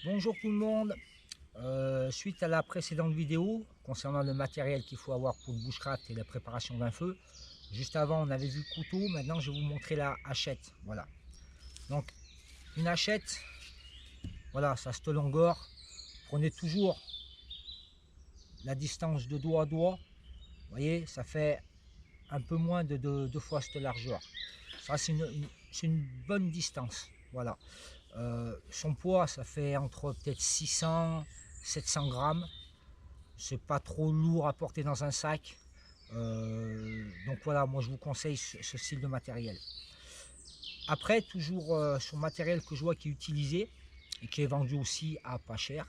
Bonjour tout le monde. Suite à la précédente vidéo concernant le matériel qu'il faut avoir pour le bushcraft et la préparation d'un feu, juste avant on avait vu le couteau, maintenant je vais vous montrer la hachette. Voilà, donc une hachette, voilà, ça cette longueur, prenez toujours la distance de doigt à doigt, vous voyez, ça fait un peu moins de deux fois cette largeur. Ça c'est une bonne distance, voilà. Son poids, ça fait entre peut-être 600 700 grammes. C'est pas trop lourd à porter dans un sac. Donc voilà, moi je vous conseille ce style de matériel. Après, toujours sur le matériel que je vois qui est utilisé et qui est vendu aussi à pas cher,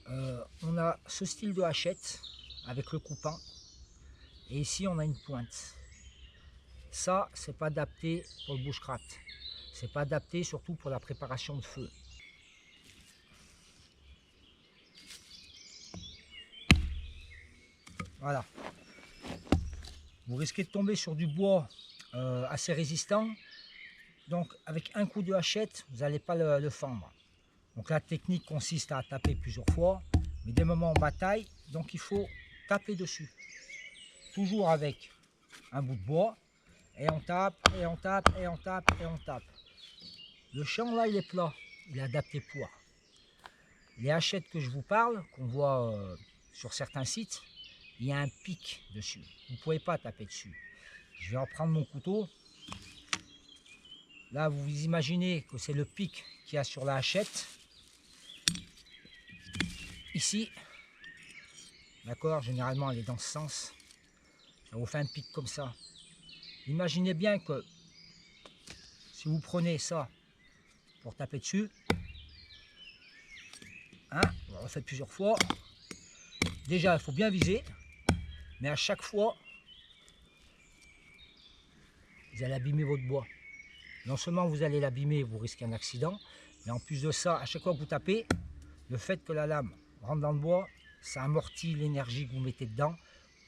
on a ce style de hachette avec le coupant. Et ici on a une pointe. Ça, c'est pas adapté pour le bushcraft. C'est pas adapté surtout pour la préparation de feu. Voilà. Vous risquez de tomber sur du bois assez résistant. Donc avec un coup de hachette, vous n'allez pas le fendre. Donc la technique consiste à taper plusieurs fois, mais des moments en bataille, donc il faut taper dessus. Toujours avec un bout de bois, et on tape, et on tape, et on tape, et on tape. Le champ là, il est plat, il est adapté poids. Les hachettes que je vous parle, qu'on voit sur certains sites, il y a un pic dessus. Vous ne pouvez pas taper dessus. Je vais reprendre mon couteau. Là, vous vous imaginez que c'est le pic qu'il y a sur la hachette. Ici, d'accord, généralement elle est dans ce sens. Ça vous fait un pic comme ça. Imaginez bien que si vous prenez ça pour taper dessus, hein, on le fait plusieurs fois. Déjà, il faut bien viser, mais à chaque fois, vous allez abîmer votre bois. Non seulement vous allez l'abîmer, vous risquez un accident, mais en plus de ça, à chaque fois que vous tapez, le fait que la lame rentre dans le bois, ça amortit l'énergie que vous mettez dedans,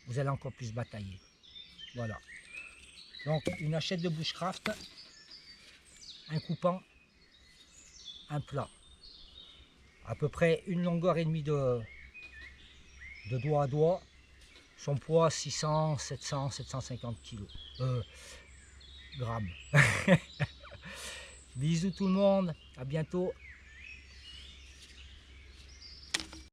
vous allez encore plus batailler. Voilà. Donc une hachette de bushcraft, un coupant, un plat. À peu près une longueur et demie de doigt à doigt. Son poids 600, 700, 750 grammes. Bisous tout le monde, à bientôt.